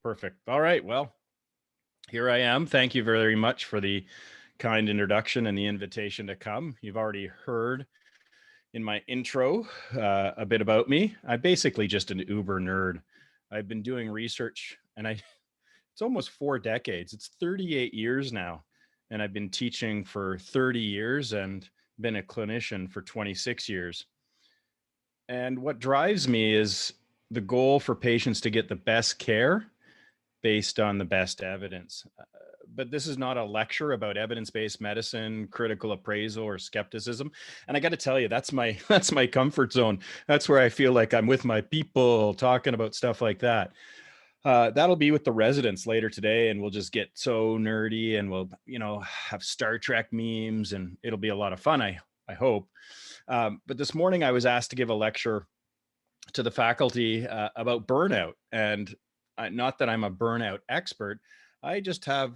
Perfect. All right. Well, here I am. Thank you very much for the kind introduction and the invitation to come. You've already heard in my intro a bit about me. I'm basically just an uber nerd. I've been doing research and it's almost 4 decades. It's 38 years now. And I've been teaching for 30 years and been a clinician for 26 years. And what drives me is the goal for patients to get the best care based on the best evidence. But this is not a lecture about evidence-based medicine, critical appraisal, or skepticism. And I got to tell you, that's my comfort zone. That's where I feel like I'm with my people talking about stuff like that. That'll be with the residents later today, and we'll just get so nerdy, and we'll have Star Trek memes, and it'll be a lot of fun. I hope. But this morning I was asked to give a lecture to the faculty about burnout, and not that I'm a burnout expert. I just have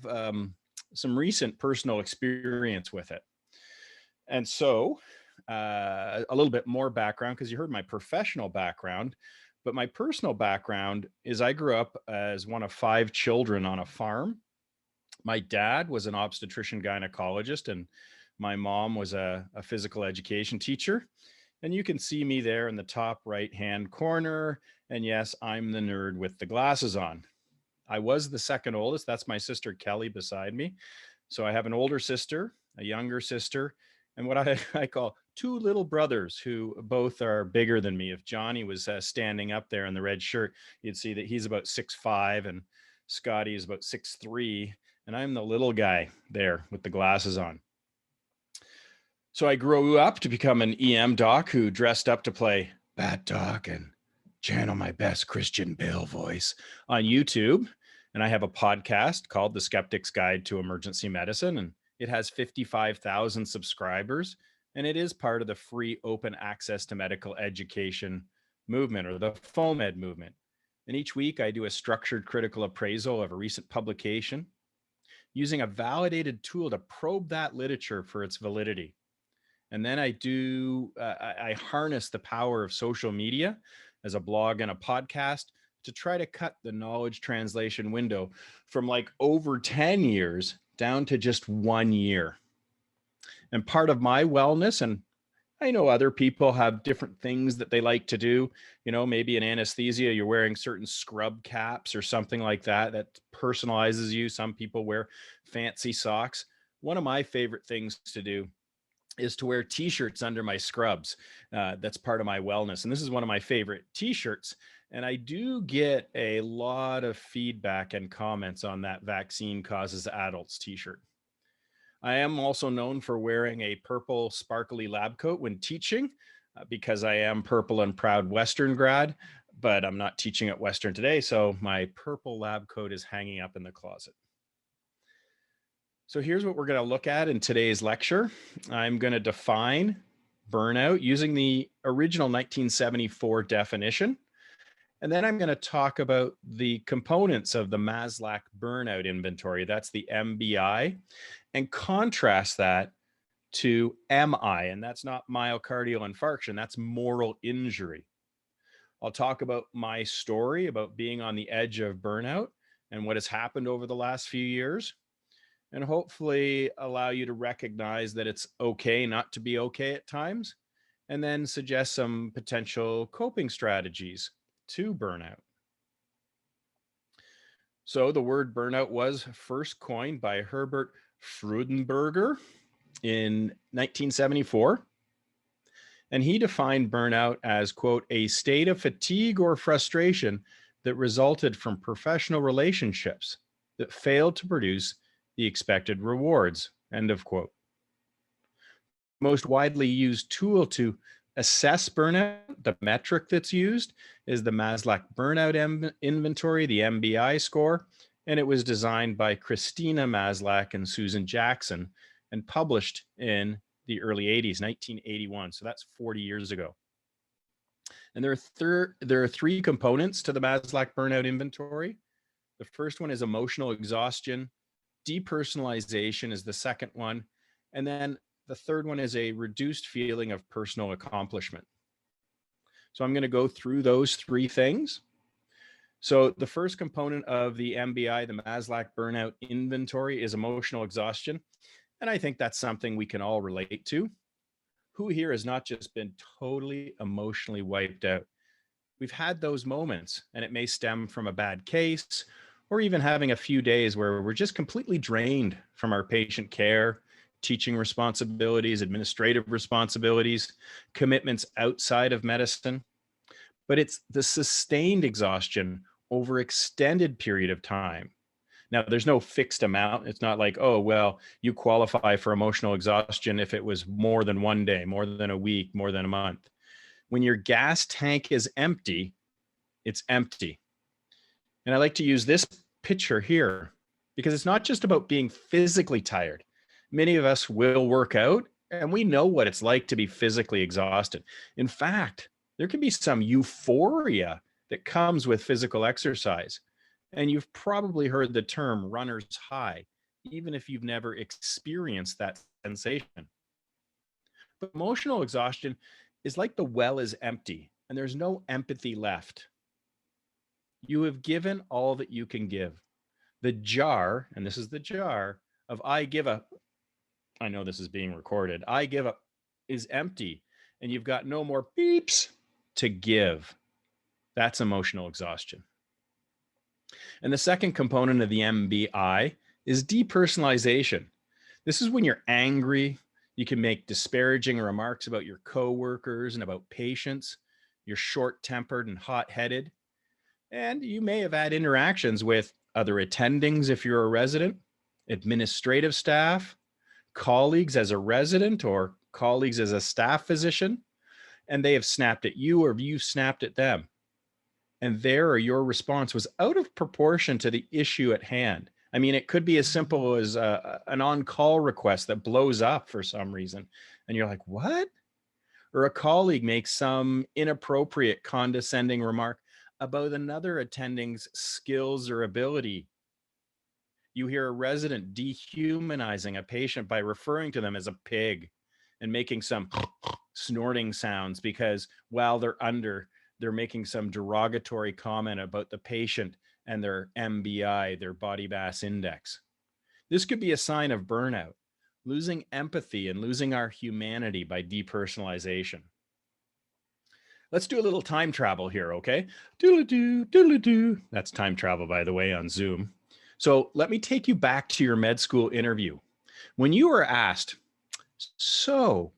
some recent personal experience with it. And so a little bit more background, because you heard my professional background, but my personal background is I grew up as one of 5 children on a farm. My dad was an obstetrician gynecologist, and my mom was a physical education teacher. And you can see me there in the top right-hand corner. And yes, I'm the nerd with the glasses on. I was the second oldest. That's my sister Kelly beside me. So I have an older sister, a younger sister, and what I call 2 little brothers who both are bigger than me. If Johnny was standing up there in the red shirt, you'd see that he's about 6'5", and Scotty is about 6'3", and I'm the little guy there with the glasses on. So I grew up to become an EM doc who dressed up to play BatDoc and channel my best Christian Bale voice on YouTube. And I have a podcast called The Skeptic's Guide to Emergency Medicine, and it has 55,000 subscribers, and it is part of the free open access to medical education movement, or the FOMED movement. And each week I do a structured critical appraisal of a recent publication using a validated tool to probe that literature for its validity. And then I harness the power of social media as a blog and a podcast to try to cut the knowledge translation window from like over 10 years down to just 1 year. And part of my wellness, and I know other people have different things that they like to do, maybe in anesthesia, you're wearing certain scrub caps or something like that personalizes you. Some people wear fancy socks. One of my favorite things to do is to wear t-shirts under my scrubs. That's part of my wellness. And this is one of my favorite t-shirts. And I do get a lot of feedback and comments on that vaccine causes adults t-shirt. I am also known for wearing a purple sparkly lab coat when teaching, because I am purple and proud Western grad, but I'm not teaching at Western today. So my purple lab coat is hanging up in the closet. So here's what we're going to look at in today's lecture. I'm going to define burnout using the original 1974 definition. And then I'm going to talk about the components of the Maslach burnout inventory. That's the MBI, and contrast that to MI. And that's not myocardial infarction. That's moral injury. I'll talk about my story about being on the edge of burnout and what has happened over the last few years, and hopefully allow you to recognize that it's okay not to be okay at times, and then suggest some potential coping strategies to burnout. So the word burnout was first coined by Herbert Freudenberger in 1974. And he defined burnout as, quote, a state of fatigue or frustration that resulted from professional relationships that failed to produce the expected rewards, end of quote. Most widely used tool to assess burnout, the metric that's used, is the Maslach Burnout Inventory, the MBI score, and it was designed by Christina Maslach and Susan Jackson and published in the early 80s, 1981. So that's 40 years ago. And there are 3 components to the Maslach Burnout Inventory. The first one is emotional exhaustion. Depersonalization is the second one. And then the third one is a reduced feeling of personal accomplishment. So I'm going to go through those 3 things. So the first component of the MBI, the Maslow Burnout Inventory, is emotional exhaustion. And I think that's something we can all relate to. Who here has not just been totally emotionally wiped out? We've had those moments, and it may stem from a bad case or even having a few days where we're just completely drained from our patient care, teaching responsibilities, administrative responsibilities, commitments outside of medicine. But it's the sustained exhaustion over extended period of time. Now, there's no fixed amount. It's not like, oh, well, you qualify for emotional exhaustion if it was more than one day, more than a week, more than a month. When your gas tank is empty, it's empty. And I like to use this picture here because it's not just about being physically tired. Many of us will work out and we know what it's like to be physically exhausted. In fact, there can be some euphoria that comes with physical exercise. And you've probably heard the term runner's high, even if you've never experienced that sensation. But emotional exhaustion is like the well is empty and there's no empathy left. You have given all that you can give. The jar, and this is the jar of I give up. I know this is being recorded. I give up is empty, and you've got no more beeps to give. That's emotional exhaustion. And the second component of the MBI is depersonalization. This is when you're angry. You can make disparaging remarks about your coworkers and about patients. You're short-tempered and hot-headed. And you may have had interactions with other attendings if you're a resident, administrative staff, colleagues as a resident or colleagues as a staff physician, and they have snapped at you or you snapped at them. And there or your response was out of proportion to the issue at hand. I mean, it could be as simple as an on-call request that blows up for some reason. And you're like, what? Or a colleague makes some inappropriate, condescending remark about another attending's skills or ability. You hear a resident dehumanizing a patient by referring to them as a pig and making some snorting sounds because while they're making some derogatory comment about the patient and their MBI, their body mass index. This could be a sign of burnout, losing empathy and losing our humanity by depersonalization. Let's do a little time travel here, okay? Doodle-doo, doodle-doo. That's time travel, by the way, on Zoom. So let me take you back to your med school interview. When you were asked, so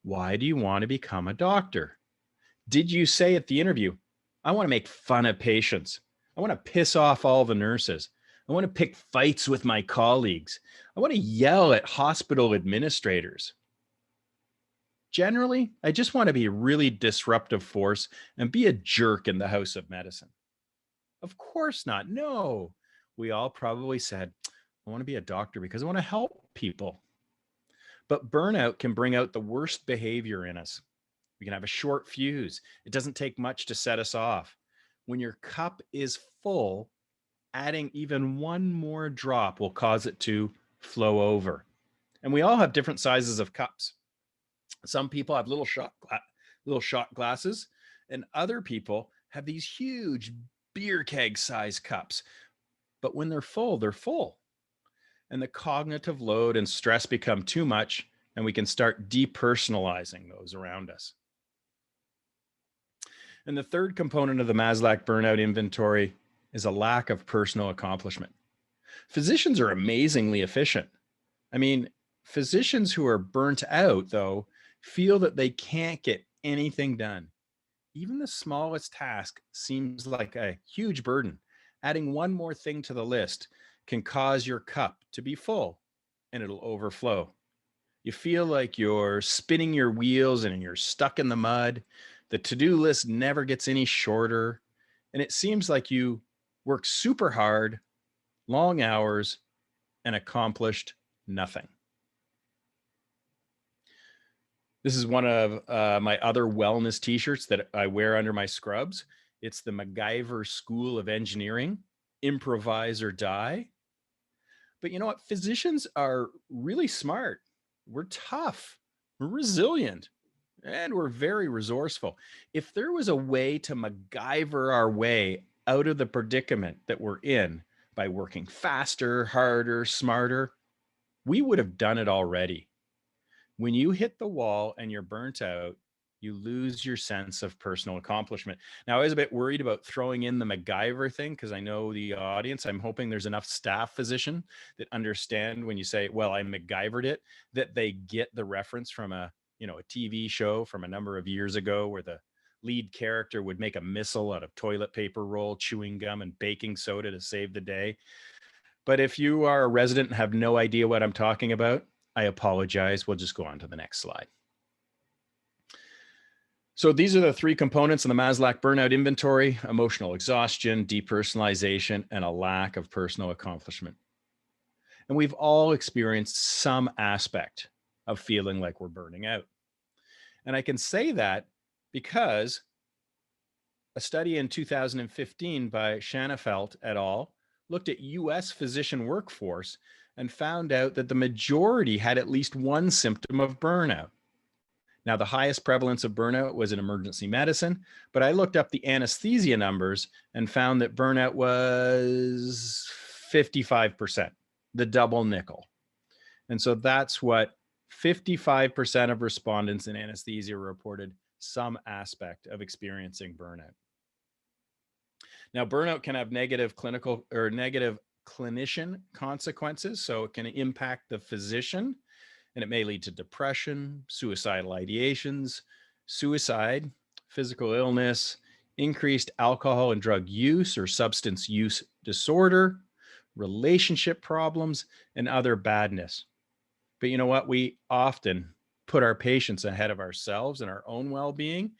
why do you want to become a doctor? Did you say at the interview, I want to make fun of patients. I want to piss off all the nurses. I want to pick fights with my colleagues. I want to yell at hospital administrators. Generally, I just want to be a really disruptive force and be a jerk in the house of medicine. Of course not. No. We all probably said, I want to be a doctor because I want to help people. But burnout can bring out the worst behavior in us. We can have a short fuse. It doesn't take much to set us off. When your cup is full, adding even one more drop will cause it to flow over. And we all have different sizes of cups. Some people have little shot glasses, and other people have these huge beer keg size cups. But when they're full, they're full. And the cognitive load and stress become too much, and we can start depersonalizing those around us. And the third component of the Maslow Burnout Inventory is a lack of personal accomplishment. Physicians are amazingly efficient. I mean, physicians who are burnt out, though, feel that they can't get anything done. Even the smallest task seems like a huge burden. Adding one more thing to the list can cause your cup to be full and it'll overflow. You feel like you're spinning your wheels and you're stuck in the mud. The to-do list never gets any shorter. And it seems like you work super hard, long hours, and accomplished nothing. This is one of my other wellness t-shirts that I wear under my scrubs. It's the MACGYVER School of Engineering, Improvise or Die. But you know what? Physicians are really smart. We're tough, we're resilient, and we're very resourceful. If there was a way to MacGyver our way out of the predicament that we're in by working faster, harder, smarter, we would have done it already. When you hit the wall and you're burnt out, you lose your sense of personal accomplishment. Now, I was a bit worried about throwing in the MACGYVER thing because I know the audience. I'm hoping there's enough staff physician that understand when you say, well, I MacGyvered it, that they get the reference from a TV show from a number of years ago where the lead character would make a missile out of toilet paper roll, chewing gum, and baking soda to save the day. But if you are a resident and have no idea what I'm talking about, I apologize. We'll just go on to the next slide. So these are the three components in the Maslach burnout inventory: emotional exhaustion, depersonalization, and a lack of personal accomplishment. And we've all experienced some aspect of feeling like we're burning out. And I can say that because a study in 2015 by Schanefeld et al. Looked at US physician workforce and found out that the majority had at least one symptom of burnout. Now, the highest prevalence of burnout was in emergency medicine, but I looked up the anesthesia numbers and found that burnout was 55%, the double nickel. And so that's what 55% of respondents in anesthesia reported some aspect of experiencing burnout. Now, burnout can have negative clinical or negative clinician consequences. So it can impact the physician, and it may lead to depression, suicidal ideations, suicide, physical illness, increased alcohol and drug use or substance use disorder, relationship problems, and other badness. But you know what? We often put our patients ahead of ourselves and our own well-being,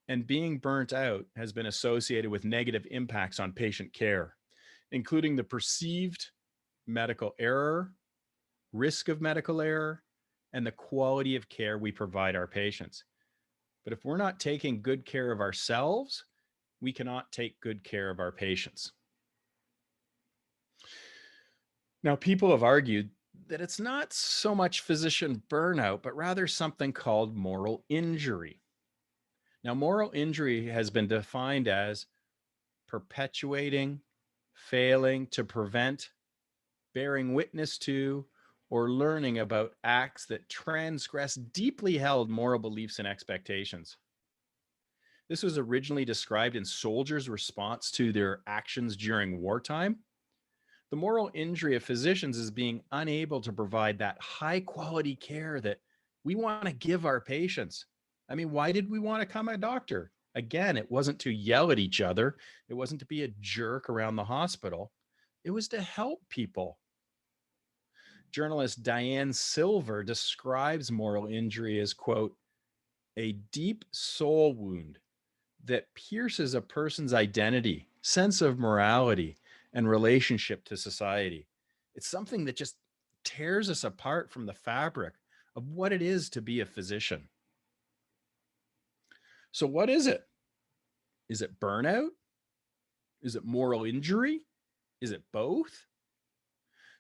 and being burnt out has been associated with negative impacts on patient care, including the perceived medical error, risk of medical error, and the quality of care we provide our patients. But if we're not taking good care of ourselves, we cannot take good care of our patients. Now, people have argued that it's not so much physician burnout, but rather something called moral injury. Now, moral injury has been defined as perpetuating, failing to prevent, bearing witness to, or learning about acts that transgress deeply held moral beliefs and expectations. This was originally described in soldiers' response to their actions during wartime. The moral injury of physicians is being unable to provide that high quality care that we want to give our patients. I mean, why did we want to become a doctor? Again, it wasn't to yell at each other. It wasn't to be a jerk around the hospital. It was to help people. Journalist Diane Silver describes moral injury as, quote, a deep soul wound that pierces a person's identity, sense of morality, and relationship to society. It's something that just tears us apart from the fabric of what it is to be a physician. So what is it? Is it burnout? Is it moral injury? Is it both?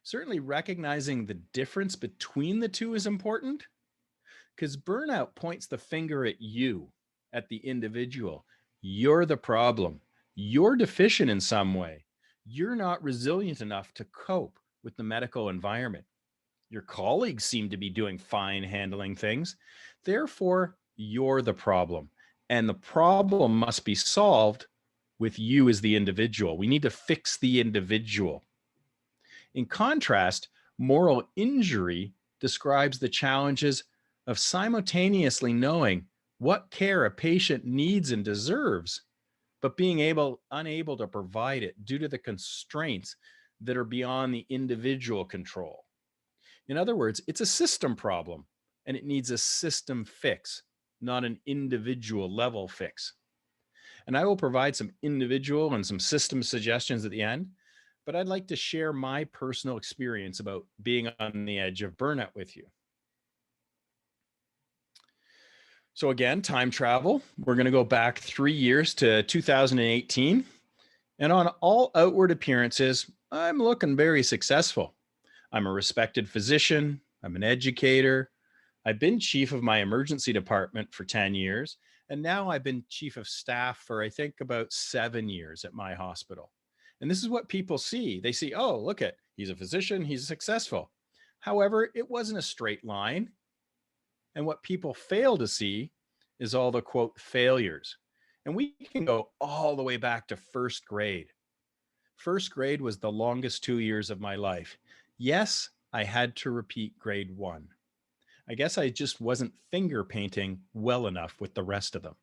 Certainly recognizing the difference between the two is important, because burnout points the finger at you, at the individual. You're the problem. You're deficient in some way. You're not resilient enough to cope with the medical environment. Your colleagues seem to be doing fine handling things. Therefore, you're the problem. And the problem must be solved with you as the individual. We need to fix the individual. In contrast, moral injury describes the challenges of simultaneously knowing what care a patient needs and deserves, but being unable to provide it due to the constraints that are beyond the individual control. In other words, it's a system problem, and it needs a system fix, not an individual level fix. And I will provide some individual and some system suggestions at the end, but I'd like to share my personal experience about being on the edge of burnout with you. So again, time travel. We're going to go back 3 years to 2018. And on all outward appearances, I'm looking very successful. I'm a respected physician. I'm an educator. I've been chief of my emergency department for 10 years. And now I've been chief of staff for, I think, about 7 years at my hospital. And this is what people see. They see, oh, look at, he's a physician, he's successful. However, it wasn't a straight line. And what people fail to see is all the quote failures. And we can go all the way back to first grade. First grade was the longest 2 years of my life. Yes, I had to repeat grade 1. I guess I just wasn't finger painting well enough with the rest of them.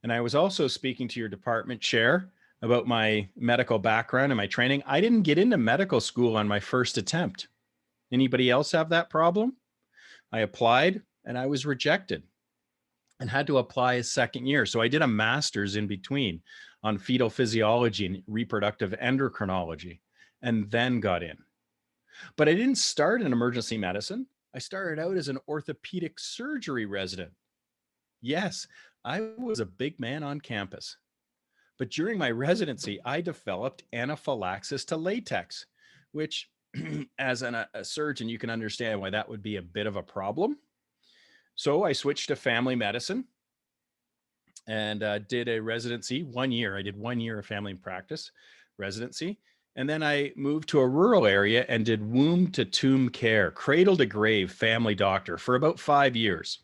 And I was also speaking to your department chair about my medical background and my training. I didn't get into medical school on my first attempt. Anybody else have that problem? I applied and I was rejected and had to apply a second year. So I did a master's in between on fetal physiology and reproductive endocrinology, and then got in. But I didn't start in emergency medicine. I started out as an orthopedic surgery resident. Yes, I was a big man on campus. But during my residency, I developed anaphylaxis to latex, which as a surgeon, you can understand why that would be a bit of a problem. So I switched to family medicine and did a residency 1 year. I did 1 year of family practice residency. And then I moved to a rural area and did womb to tomb care, cradle to grave family doctor for about 5 years.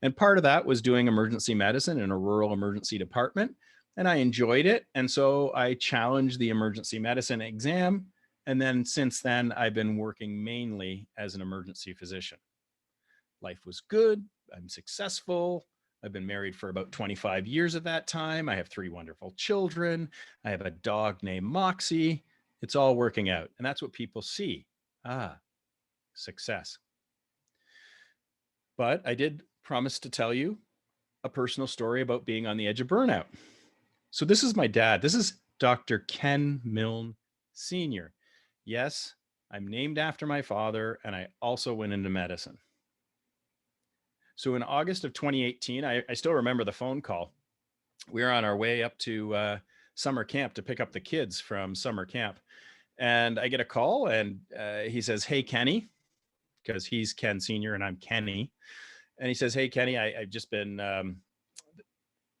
And part of that was doing emergency medicine in a rural emergency department. And I enjoyed it. And so I challenged the emergency medicine exam. And then since then, I've been working mainly as an emergency physician. Life was good. I'm successful. I've been married for about 25 years at that time. I have 3 wonderful children. I have a dog named Moxie. It's all working out. And that's what people see. Success. But I did promise to tell you a personal story about being on the edge of burnout. So this is my dad. This is Dr. Ken Milne Sr. Yes, I'm named after my father, and I also went into medicine. So in August of 2018, I still remember the phone call. We were on our way up to summer camp to pick up the kids from summer camp. And I get a call and he says, hey, Kenny, because he's Ken Sr. and I'm Kenny. And he says, hey, Kenny, I've just been,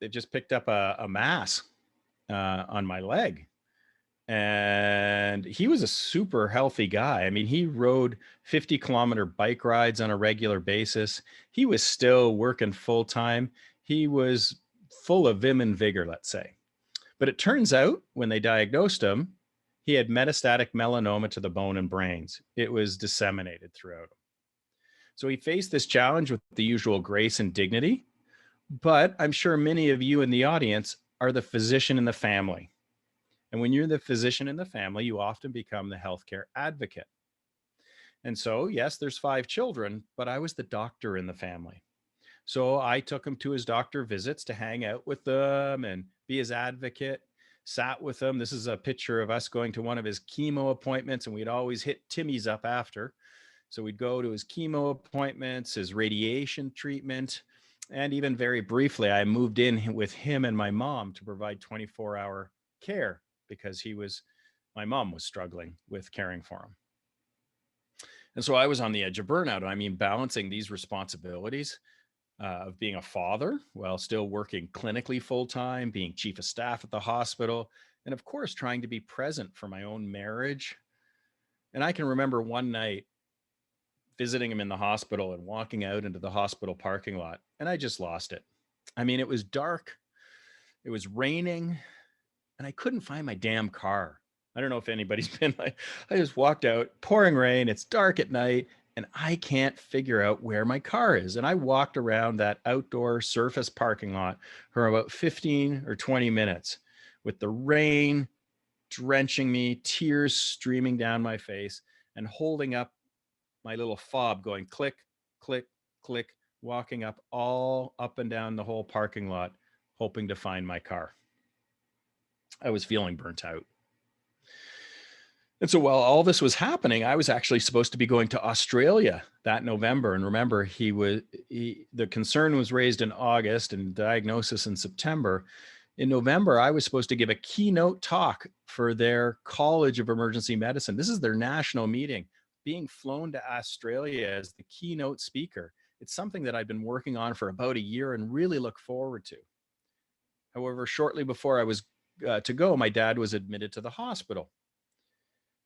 they've just picked up a mass on my leg. And he was a super healthy guy. I mean, he rode 50-kilometer bike rides on a regular basis. He was still working full time. He was full of vim and vigor, let's say. But it turns out when they diagnosed him, he had metastatic melanoma to the bone and brains. It was disseminated throughout him. So he faced this challenge with the usual grace and dignity. But I'm sure many of you in the audience are the physician in the family. And when you're the physician in the family, you often become the healthcare advocate. And so, yes, there's 5 children, but I was the doctor in the family. So I took him to his doctor visits to hang out with them and be his advocate, sat with him. This is a picture of us going to one of his chemo appointments, and we'd always hit Timmy's up after. So we'd go to his chemo appointments, his radiation treatment, and even very briefly, I moved in with him and my mom to provide 24-hour care because my mom was struggling with caring for him. And so I was on the edge of burnout. I mean, balancing these responsibilities of being a father while still working clinically full-time, being chief of staff at the hospital, and of course, trying to be present for my own marriage. And I can remember one night visiting him in the hospital and walking out into the hospital parking lot, and I just lost it. I mean, it was dark, it was raining, and I couldn't find my damn car. I don't know if anybody's been like, I just walked out, pouring rain, it's dark at night, and I can't figure out where my car is. And I walked around that outdoor surface parking lot for about 15 or 20 minutes with the rain drenching me, tears streaming down my face, and holding up my little fob going click, click, click, walking up and down the whole parking lot, hoping to find my car. I was feeling burnt out. And so while all this was happening, I was actually supposed to be going to Australia that November. And remember, the concern was raised in August and diagnosis in September. In November, I was supposed to give a keynote talk for their College of Emergency Medicine. This is their national meeting, being flown to Australia as the keynote speaker. It's something that I'd been working on for about a year and really look forward to. However, shortly before I was to go, my dad was admitted to the hospital.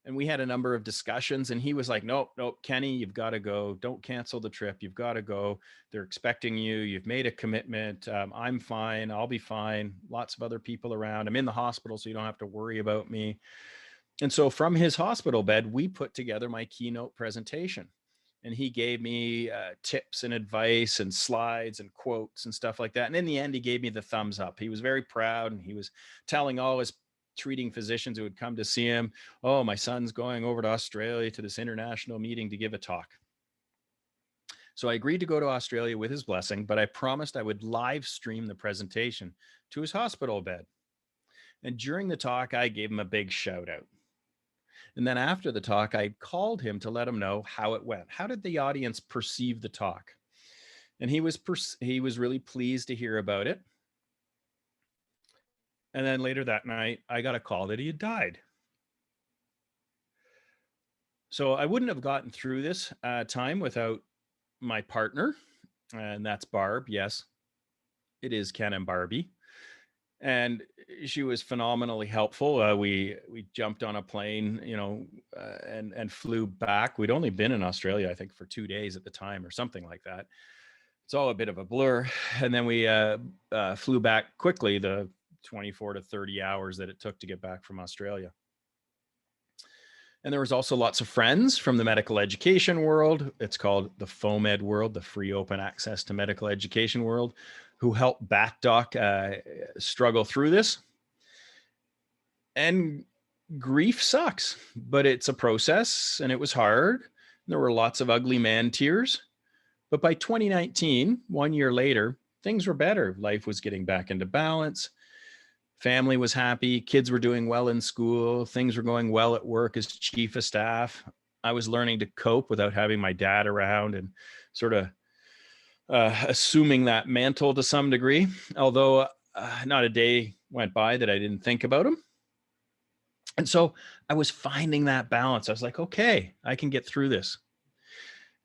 And we had a number of discussions, and he was like, nope, nope, Kenny, you've got to go. Don't cancel the trip. You've got to go. They're expecting you. You've made a commitment. I'm fine. I'll be fine. Lots of other people around. I'm in the hospital, so you don't have to worry about me. And so from his hospital bed, we put together my keynote presentation. And he gave me tips and advice and slides and quotes and stuff like that. And in the end, he gave me the thumbs up. He was very proud, and he was telling all his treating physicians who would come to see him, oh, my son's going over to Australia to this international meeting to give a talk. So I agreed to go to Australia with his blessing, but I promised I would live stream the presentation to his hospital bed. And during the talk, I gave him a big shout out. And then after the talk, I called him to let him know how it went. How did the audience perceive the talk? And he was really pleased to hear about it. And then later that night, I got a call that he had died. So I wouldn't have gotten through this time without my partner, and that's Barb. Yes, it is Ken and Barbie. And she was phenomenally helpful. We jumped on a plane, and flew back. We'd only been in Australia, I think, for 2 days at the time or something like that. It's all a bit of a blur. And then we flew back quickly, the 24 to 30 hours that it took to get back from Australia. And there was also lots of friends from the medical education world. It's called the FOMED world, the free open access to medical education world, who helped BatDoc struggle through this. And grief sucks, but it's a process, and it was hard. There were lots of ugly man tears. But by 2019, 1 year later, things were better. Life was getting back into balance. Family was happy. Kids were doing well in school. Things were going well at work as chief of staff. I was learning to cope without having my dad around and sort of assuming that mantle to some degree, although not a day went by that I didn't think about him. And so I was finding that balance. I was like, okay, I can get through this.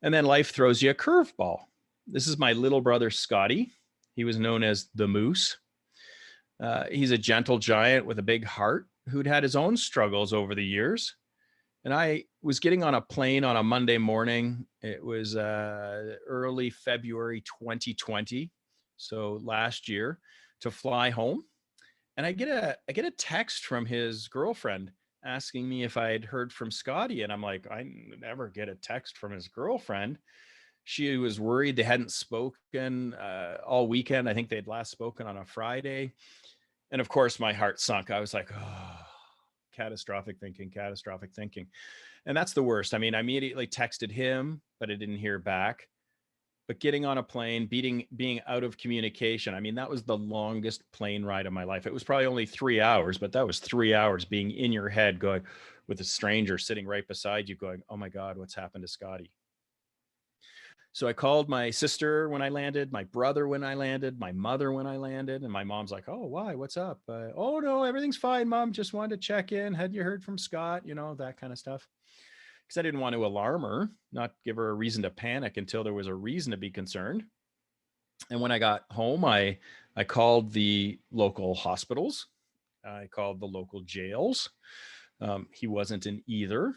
And then life throws you a curveball. This is my little brother, Scotty. He was known as the Moose. He's a gentle giant with a big heart who'd had his own struggles over the years. And I was getting on a plane on a Monday morning. It was early February 2020, so last year, to fly home. And I get a text from his girlfriend asking me if I had heard from Scotty. And I'm like, I never get a text from his girlfriend. She was worried. They hadn't spoken all weekend. I think they'd last spoken on a Friday. And of course, my heart sunk. I was like, oh, catastrophic thinking. And that's the worst. I mean, I immediately texted him, but I didn't hear back. But getting on a plane, being out of communication, I mean, that was the longest plane ride of my life. It was probably only 3 hours, but that was 3 hours being in your head going with a stranger sitting right beside you going, oh my God, what's happened to Scotty? So I called my sister when I landed, my brother when I landed, my mother when I landed, and my mom's like, oh, why? What's up? Oh, no, everything's fine, Mom. Just wanted to check in. Had you heard from Scott? That kind of stuff. Because I didn't want to alarm her, not give her a reason to panic until there was a reason to be concerned. And when I got home, I called the local hospitals. I called the local jails. He wasn't in either.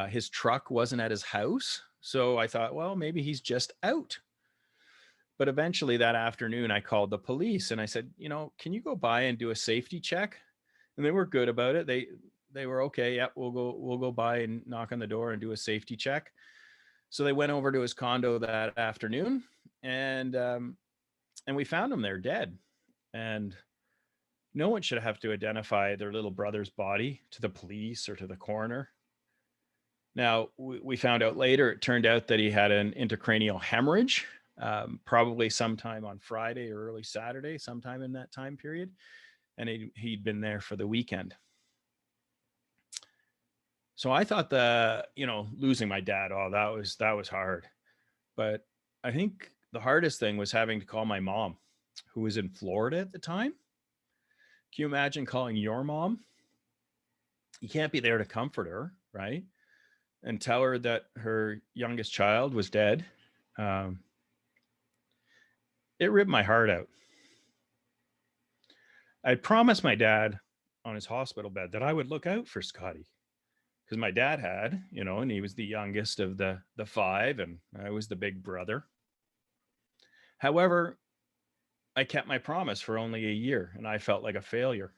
His truck wasn't at his house. So I thought, well, maybe he's just out. But eventually that afternoon, I called the police and I said, can you go by and do a safety check? And they were good about it. They were okay. Yep, we'll go by and knock on the door and do a safety check. So they went over to his condo that afternoon, and we found him there dead. And no one should have to identify their little brother's body to the police or to the coroner. Now, we found out later, it turned out that he had an intracranial hemorrhage, probably sometime on Friday or early Saturday, sometime in that time period. And he'd been there for the weekend. So I thought losing my dad, that was hard. But I think the hardest thing was having to call my mom, who was in Florida at the time. Can you imagine calling your mom? You can't be there to comfort her, right? And tell her that her youngest child was dead. um, it ripped my heart out. I promised my dad on his hospital bed that I would look out for Scotty, because my dad had, and he was the youngest of the five, and I was the big brother. However, I kept my promise for only a year, and I felt like a failure.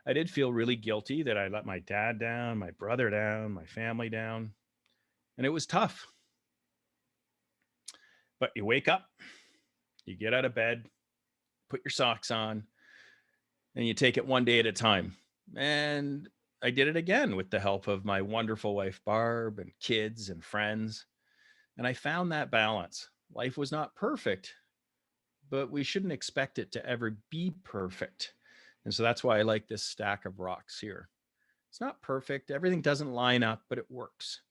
I did feel really guilty that I let my dad down, my brother down, my family down, and it was tough. But you wake up, you get out of bed, put your socks on, and you take it one day at a time. And I did it again with the help of my wonderful wife, Barb, and kids and friends. And I found that balance. Life was not perfect, but we shouldn't expect it to ever be perfect. And so that's why I like this stack of rocks here. It's not perfect. Everything doesn't line up, but it works.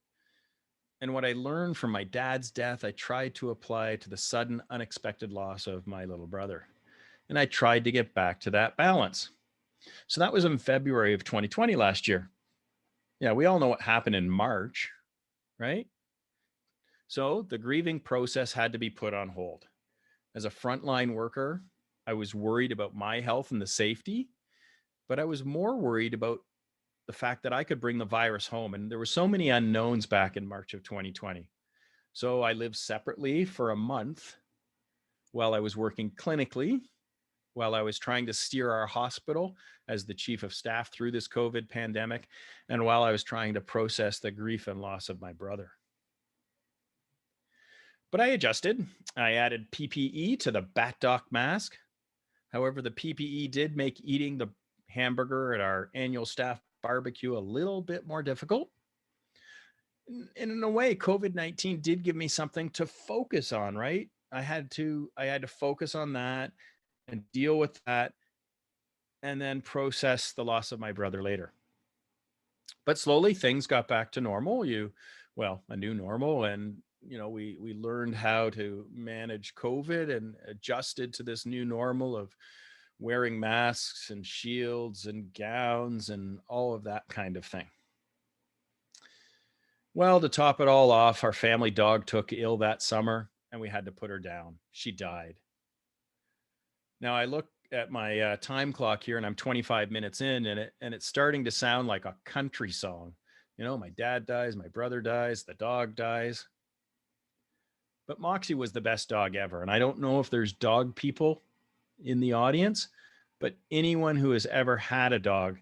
And what I learned from my dad's death, I tried to apply to the sudden, unexpected loss of my little brother. And I tried to get back to that balance. So that was in February of 2020 last year. Yeah, we all know what happened in March, right? So the grieving process had to be put on hold. As a frontline worker, I was worried about my health and the safety, but I was more worried about the fact that I could bring the virus home. And there were so many unknowns back in March of 2020. So I lived separately for a month while I was working clinically, while I was trying to steer our hospital as the chief of staff through this COVID pandemic, and while I was trying to process the grief and loss of my brother. But I adjusted. I added PPE to the BatDoc mask. However, the PPE did make eating the hamburger at our annual staff barbecue a little bit more difficult. And in a way, COVID-19 did give me something to focus on, right? I had to focus on that and deal with that, and then process the loss of my brother later. But slowly things got back to normal. A new normal. And, we learned how to manage COVID and adjusted to this new normal of wearing masks and shields and gowns and all of that kind of thing. Well, to top it all off, our family dog took ill that summer and we had to put her down. She died. Now I look at my time clock here and I'm 25 minutes in, and it's starting to sound like a country song. My dad dies, my brother dies, the dog dies. But Moxie was the best dog ever. And I don't know if there's dog people in the audience, but anyone who has ever had a dog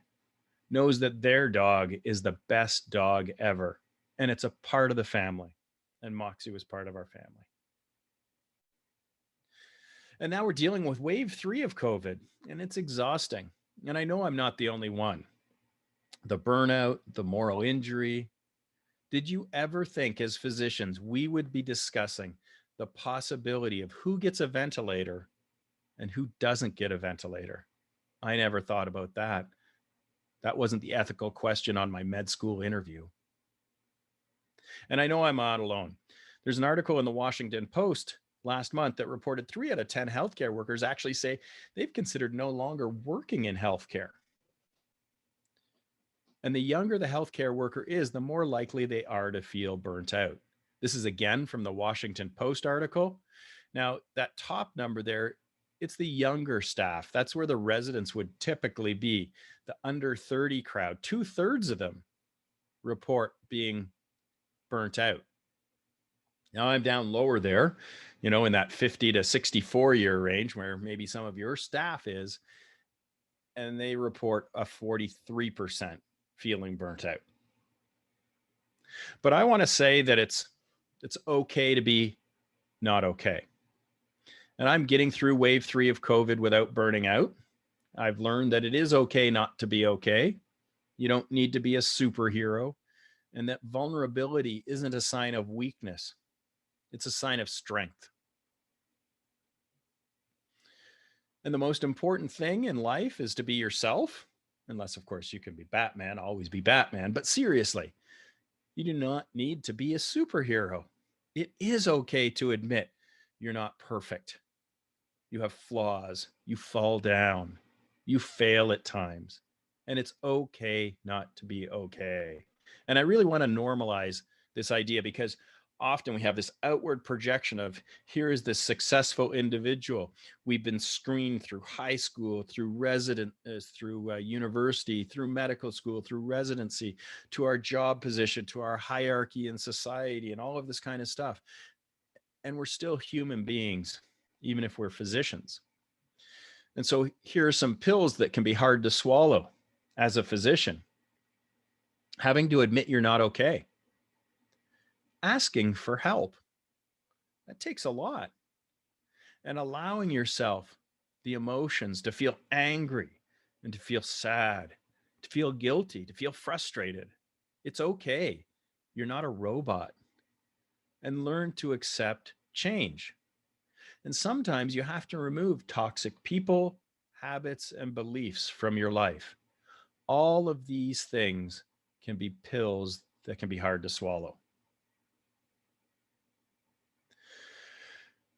knows that their dog is the best dog ever. And it's a part of the family. And Moxie was part of our family. And now we're dealing with wave 3 of COVID, and it's exhausting. And I know I'm not the only one. The burnout, the moral injury. Did you ever think as physicians we would be discussing the possibility of who gets a ventilator and who doesn't get a ventilator? I never thought about that. That wasn't the ethical question on my med school interview. And I know I'm not alone. There's an article in the Washington Post last month that reported 3 out of 10 healthcare workers actually say they've considered no longer working in healthcare. And the younger the healthcare worker is, the more likely they are to feel burnt out. This is again from the Washington Post article. Now, that top number there, it's the younger staff. That's where the residents would typically be, the under 30 crowd. 2/3 of them report being burnt out. Now I'm down lower there, in that 50 to 64 year range where maybe some of your staff is, and they report a 43% feeling burnt out. But I want to say that it's okay to be not okay. And I'm getting through wave 3 of COVID without burning out. I've learned that it is okay not to be okay. You don't need to be a superhero, and that vulnerability isn't a sign of weakness. It's a sign of strength. And the most important thing in life is to be yourself, unless, of course, you can be Batman, always be Batman. But seriously, you do not need to be a superhero. It is okay to admit you're not perfect. You have flaws. You fall down. You fail at times. And it's okay not to be okay. And I really want to normalize this idea, because often we have this outward projection of here is this successful individual. We've been screened through high school, through through university, through medical school, through residency, to our job position, to our hierarchy in society, and all of this kind of stuff. And we're still human beings, even if we're physicians. And so here are some pills that can be hard to swallow as a physician. Having to admit you're not okay. Asking for help. That takes a lot. And allowing yourself the emotions to feel angry and to feel sad, to feel guilty, to feel frustrated. It's okay. You're not a robot. And learn to accept change. And sometimes you have to remove toxic people, habits, and beliefs from your life. All of these things can be pills that can be hard to swallow.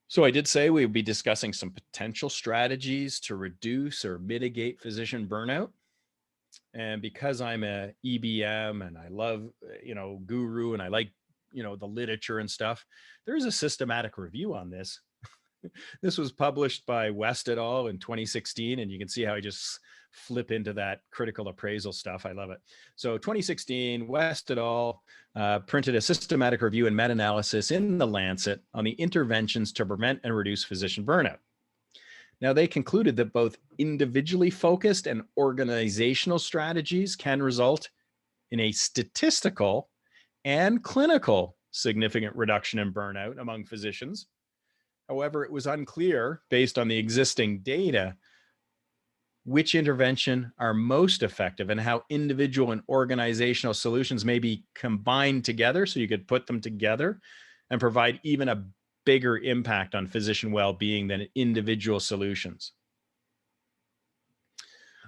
So I did say we would be discussing some potential strategies to reduce or mitigate physician burnout. And because I'm a EBM and I love, guru, and I like, the literature and stuff, there's a systematic review on this. This was published by West et al. In 2016, and you can see how I just flip into that critical appraisal stuff. I love it. So 2016, West et al. Printed a systematic review and meta-analysis in The Lancet on the interventions to prevent and reduce physician burnout. Now, they concluded that both individually focused and organizational strategies can result in a statistical and clinical significant reduction in burnout among physicians. However, it was unclear, based on the existing data, which intervention are most effective and how individual and organizational solutions may be combined together so you could put them together and provide even a bigger impact on physician well-being than individual solutions.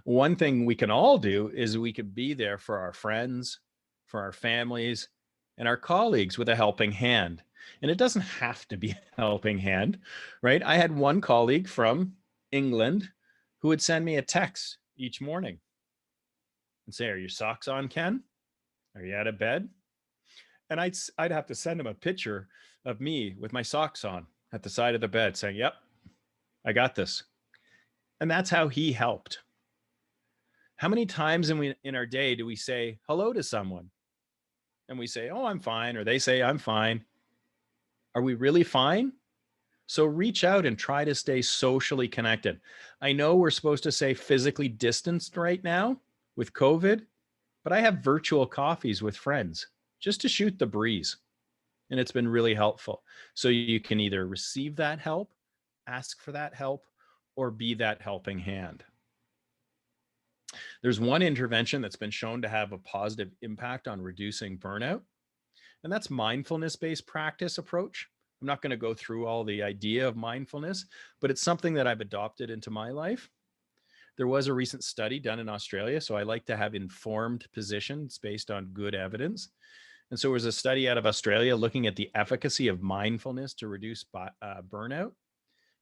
One thing we can all do is we could be there for our friends, for our families, and our colleagues with a helping hand. And it doesn't have to be a helping hand, right? I had one colleague from England who would send me a text each morning and say, "Are your socks on, Ken? Are you out of bed?" And I'd have to send him a picture of me with my socks on at the side of the bed saying, "Yep, I got this." And that's how he helped. How many times in our day do we say hello to someone and we say, "Oh, I'm fine," or they say, "I'm fine"? Are we really fine? So reach out and try to stay socially connected. I know we're supposed to say physically distanced right now with COVID, but I have virtual coffees with friends just to shoot the breeze. And it's been really helpful. So you can either receive that help, ask for that help, or be that helping hand. There's one intervention that's been shown to have a positive impact on reducing burnout, and that's mindfulness-based practice approach. I'm not going to go through all the idea of mindfulness, but it's something that I've adopted into my life. There was a recent study done in Australia, so I like to have informed positions based on good evidence. And so there was a study out of Australia looking at the efficacy of mindfulness to reduce burnout.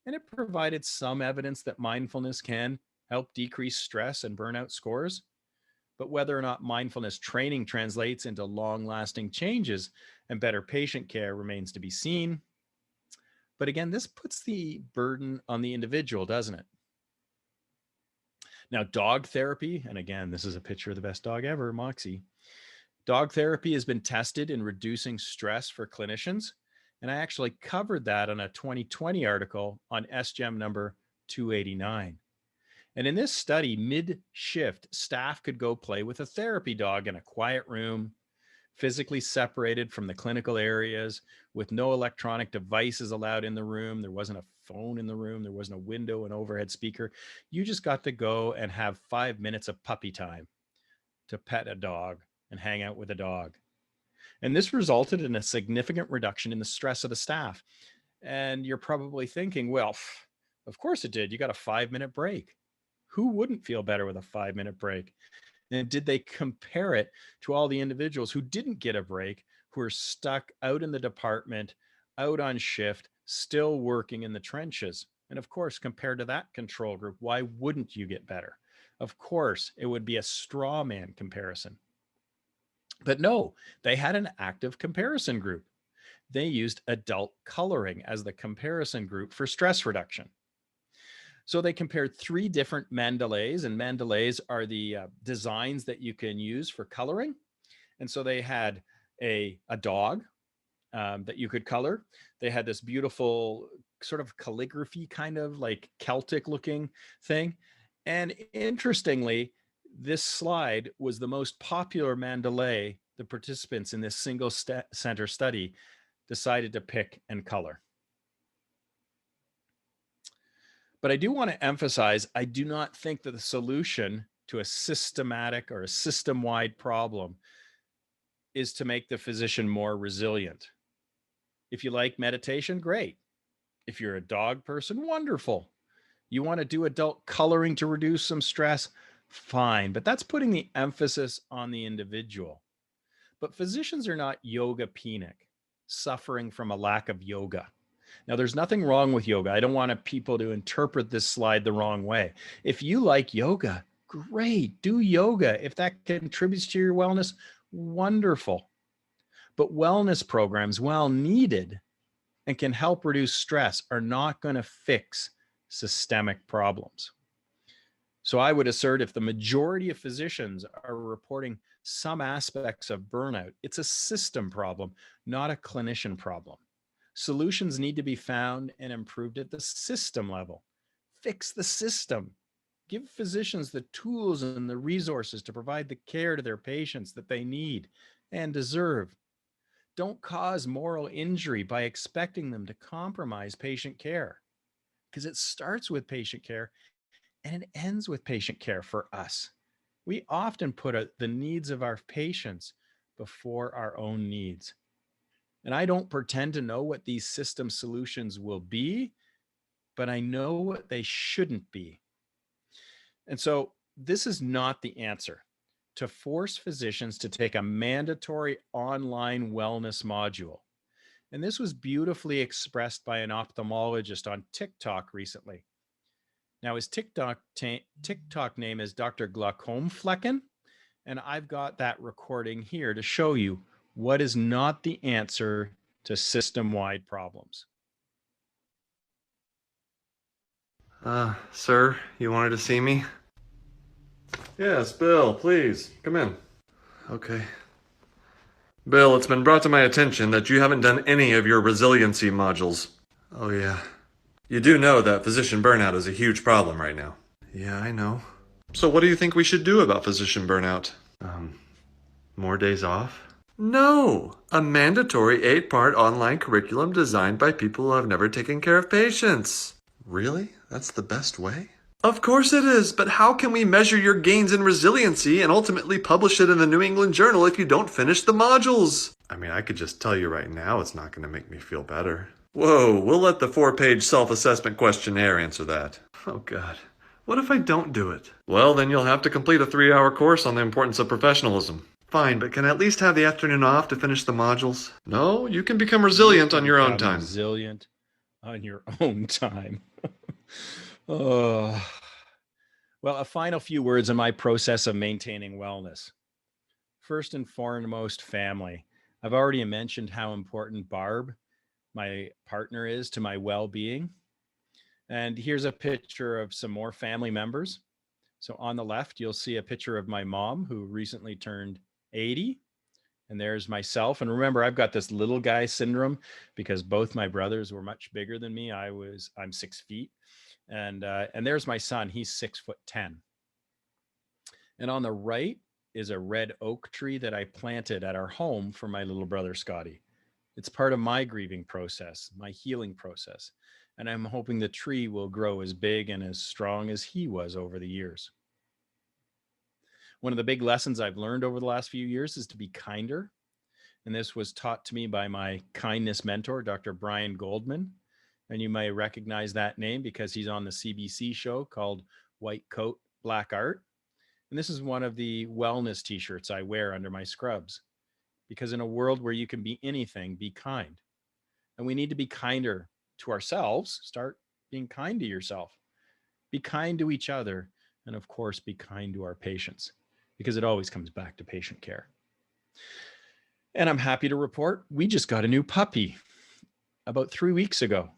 And it provided some evidence that mindfulness can help decrease stress and burnout scores. But whether or not mindfulness training translates into long-lasting changes and better patient care remains to be seen. But again, this puts the burden on the individual, doesn't it? Now, dog therapy, and again, this is a picture of the best dog ever, Moxie. Dog therapy has been tested in reducing stress for clinicians, and I actually covered that on a 2020 article on SGEM number 289. And in this study, mid-shift, staff could go play with a therapy dog in a quiet room, physically separated from the clinical areas, with no electronic devices allowed in the room. There wasn't a phone in the room. There wasn't a window, an overhead speaker. You just got to go and have 5 minutes of puppy time to pet a dog and hang out with a dog. And this resulted in a significant reduction in the stress of the staff. And you're probably thinking, well, of course it did. You got a 5-minute break. Who wouldn't feel better with a 5-minute break? And did they compare it to all the individuals who didn't get a break, who are stuck out in the department, out on shift, still working in the trenches? And of course, compared to that control group, why wouldn't you get better? Of course, it would be a straw man comparison. But no, they had an active comparison group. they used adult coloring as the comparison group for stress reduction. So they compared 3 different mandalays, and mandalays are the designs that you can use for coloring. And so they had a dog that you could color. They had this beautiful sort of calligraphy, kind of like Celtic looking thing. And interestingly, this slide was the most popular mandalay the participants in this single center study decided to pick and color. But I do want to emphasize, I do not think that the solution to a systematic or a system-wide problem is to make the physician more resilient. If you like meditation, great. If you're a dog person, wonderful. You want to do adult coloring to reduce some stress, fine. But that's putting the emphasis on the individual. But physicians are not yoga-penic, suffering from a lack of yoga. Now, there's nothing wrong with yoga. I don't want people to interpret this slide the wrong way. If you like yoga, great, do yoga. If that contributes to your wellness, wonderful. But wellness programs, while needed and can help reduce stress, are not going to fix systemic problems. So I would assert if the majority of physicians are reporting some aspects of burnout, it's a system problem, not a clinician problem. Solutions need to be found and improved at the system level. Fix the system. Give physicians the tools and the resources to provide the care to their patients that they need and deserve. Don't cause moral injury by expecting them to compromise patient care, because it starts with patient care and it ends with patient care for us. We often put the needs of our patients before our own needs. And I don't pretend to know what these system solutions will be, but I know what they shouldn't be. And so this is not the answer to force physicians to take a mandatory online wellness module. And this was beautifully expressed by an ophthalmologist on TikTok recently. Now, his TikTok name is Dr. Glaucome Flecken, and I've got that recording here to show you what is not the answer to system-wide problems. Sir, you wanted to see me? Yes, Bill, please, come in. Okay. Bill, it's been brought to my attention that you haven't done any of your resiliency modules. Oh, yeah. You do know that physician burnout is a huge problem right now. Yeah, I know. So what do you think we should do about physician burnout? More days off? No! A mandatory 8-part online curriculum designed by people who have never taken care of patients. Really? That's the best way? Of course it is, but how can we measure your gains in resiliency and ultimately publish it in the New England Journal if you don't finish the modules? I mean, I could just tell you right now it's not going to make me feel better. Whoa, we'll let the 4-page self-assessment questionnaire answer that. Oh, God. What if I don't do it? Well, then you'll have to complete a 3-hour course on the importance of professionalism. Fine, but can I at least have the afternoon off to finish the modules? No, you can become resilient on your own time. Resilient on your own time. Oh. Well, a final few words on my process of maintaining wellness. First and foremost, family. I've already mentioned how important Barb, my partner, is to my well-being. And here's a picture of some more family members. So on the left, you'll see a picture of my mom, who recently turned 80. And there's myself. And remember, I've got this little guy syndrome because both my brothers were much bigger than me. I'm 6 feet. And there's my son. He's 6'10". And on the right is a red oak tree that I planted at our home for my little brother, Scotty. It's part of my grieving process, my healing process. And I'm hoping the tree will grow as big and as strong as he was over the years. One of the big lessons I've learned over the last few years is to be kinder. And this was taught to me by my kindness mentor, Dr. Brian Goldman. And you may recognize that name because he's on the CBC show called White Coat, Black Art. And this is one of the wellness t-shirts I wear under my scrubs. Because in a world where you can be anything, be kind. And we need to be kinder to ourselves. Start being kind to yourself. Be kind to each other. And of course, be kind to our patients. Because it always comes back to patient care. And I'm happy to report we just got a new puppy about 3 weeks ago.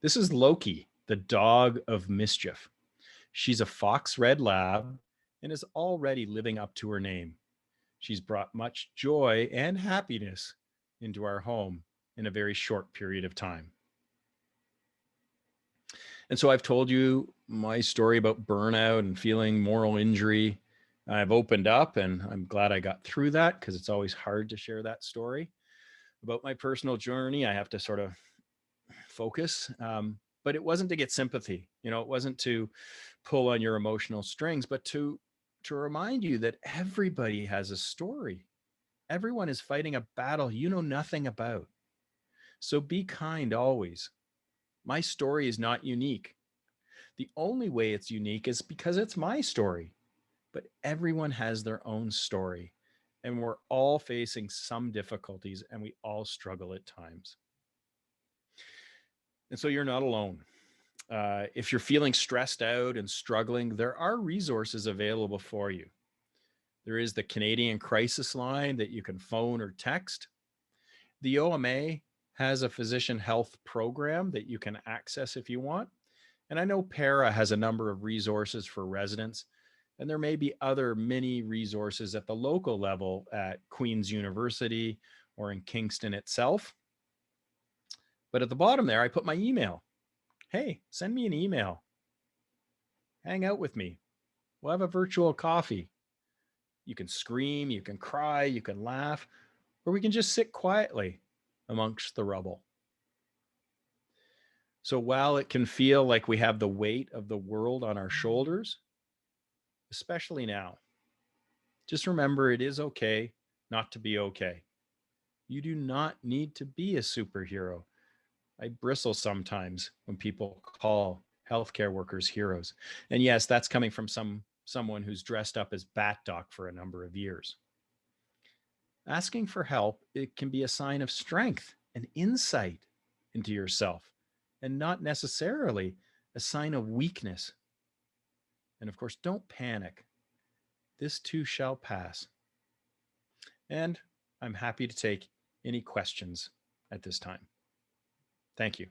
This is Loki, the dog of mischief. She's a fox red lab and is already living up to her name. She's brought much joy and happiness into our home in a very short period of time. And so I've told you my story about burnout and feeling moral injury. I've opened up, and I'm glad I got through that, because it's always hard to share that story. About my personal journey, I have to sort of focus. But it wasn't to get sympathy. It wasn't to pull on your emotional strings, but to remind you that everybody has a story. Everyone is fighting a battle you know nothing about. So be kind always. My story is not unique. The only way it's unique is because it's my story. But everyone has their own story, and we're all facing some difficulties, and we all struggle at times. And so you're not alone. If you're feeling stressed out and struggling, there are resources available for you. There is the Canadian Crisis Line that you can phone or text. The OMA has a physician health program that you can access if you want. And I know PARA has a number of resources for residents, and there may be other mini resources at the local level at Queen's University or in Kingston itself. But at the bottom there, I put my email. Hey, send me an email. Hang out with me. We'll have a virtual coffee. You can scream, you can cry, you can laugh, or we can just sit quietly amongst the rubble. So while it can feel like we have the weight of the world on our shoulders, especially now, just remember it is okay not to be okay. You do not need to be a superhero. I bristle sometimes when people call healthcare workers heroes. And yes, that's coming from someone who's dressed up as BatDoc for a number of years. Asking for help, it can be a sign of strength and insight into yourself, and not necessarily a sign of weakness. And of course, don't panic. This too shall pass. And I'm happy to take any questions at this time. Thank you.